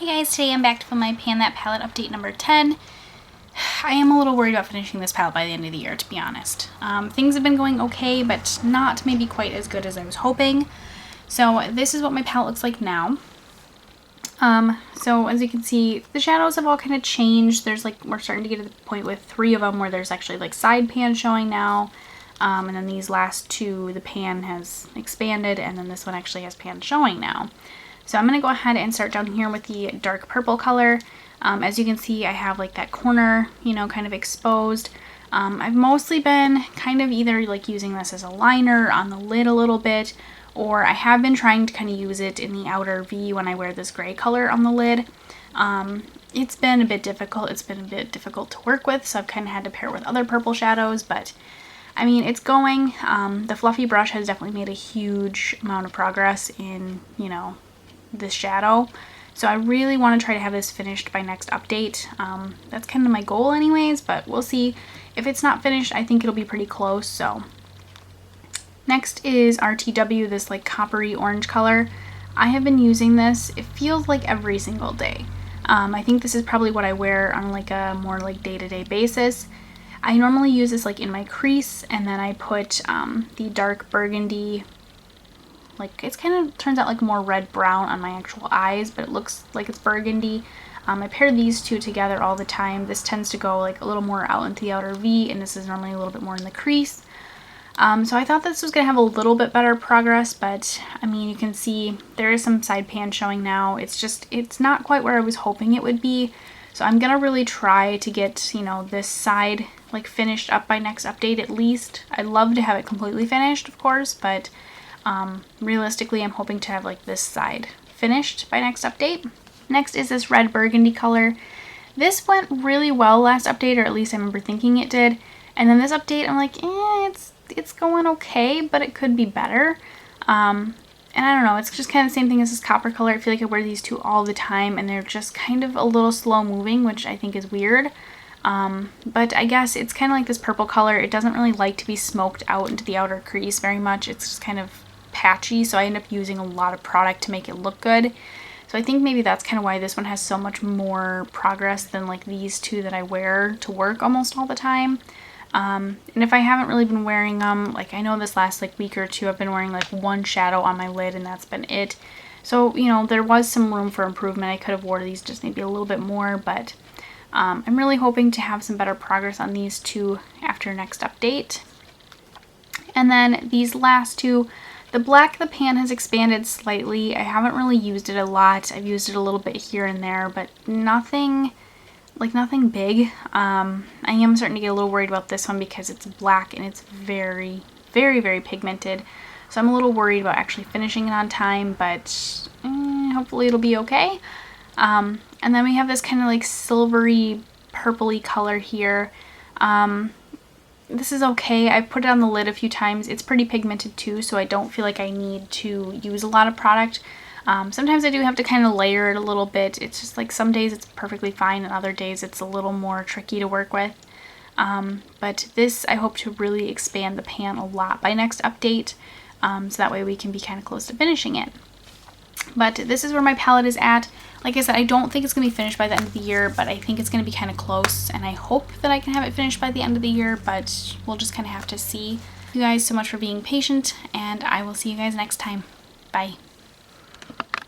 Hey guys, today I'm back to film my Pan That palette update number 10. I am a little worried about finishing this palette by the end of the year, to be honest. Things have been going okay, but not maybe quite as good as I was hoping. So this is what my palette looks like now. So as you can see, the shadows have all kind of changed. We're starting to get to the point with 3 of them where there's actually like side pan showing now. And then these last 2, the pan has expanded, and then this one actually has pan showing now. So I'm going to go ahead and start down here with the dark purple color. As you can see, I have like that corner, kind of exposed. I've mostly been kind of either like using this as a liner on the lid a little bit, or I have been trying to kind of use it in the outer V when I wear this gray color on the lid. It's been a bit difficult. It's been a bit difficult to work with, so I've kind of had to pair it with other purple shadows, but I mean, it's going. The fluffy brush has definitely made a huge amount of progress in, this shadow. So I really want to try to have this finished by next update. That's kind of my goal anyways, but we'll see. If it's not finished, I think it'll be pretty close. So next is RTW, this like coppery orange color. I have been using this, it feels like every single day. I think this is probably what I wear on like a more like day-to-day basis. I normally use this like in my crease, and then I put the dark burgundy, like it's kind of turns out like more red brown on my actual eyes, but it looks like it's burgundy. I pair these two together all the time. This tends to go like a little more out into the outer V, and this is normally a little bit more in the crease. So I thought this was going to have a little bit better progress, but I mean, you can see there is some side pan showing now. It's not quite where I was hoping it would be. So I'm going to really try to get, this side like finished up by next update at least. I'd love to have it completely finished, of course, but realistically, I'm hoping to have like this side finished by next update. Next is this red burgundy color. This went really well last update, or at least I remember thinking it did. And then this update, I'm like, it's going okay, but it could be better. And I don't know, it's just kind of the same thing as this copper color. I feel like I wear these two all the time, and they're just kind of a little slow moving, which I think is weird. But I guess it's kind of like this purple color. It doesn't really like to be smoked out into the outer crease very much. It's just kind of patchy, so I end up using a lot of product to make it look good. So I think maybe that's kind of why this one has so much more progress than like these two that I wear to work almost all the time. And if I haven't really been wearing them, like I know this last like week or two I've been wearing like one shadow on my lid, and that's been it. So, there was some room for improvement. I could have wore these just maybe a little bit more, but I'm really hoping to have some better progress on these two after next update. And then these last two, the black, the pan has expanded slightly. I haven't really used it a lot. I've used it a little bit here and there, but nothing big. I am starting to get a little worried about this one because it's black and it's very, very, very pigmented. So I'm a little worried about actually finishing it on time, but hopefully it'll be okay. And then we have this kind of like silvery purpley color here. This is okay. I've put it on the lid a few times. It's pretty pigmented too, so I don't feel like I need to use a lot of product. Sometimes I do have to kind of layer it a little bit. It's just like some days it's perfectly fine, and other days it's a little more tricky to work with. But this, I hope to really expand the pan a lot by next update, so that way we can be kind of close to finishing it. But this is where my palette is at. Like I said, I don't think it's going to be finished by the end of the year, but I think it's going to be kind of close, and I hope that I can have it finished by the end of the year, but we'll just kind of have to see. You guys so much for being patient, and I will see you guys next time. Bye.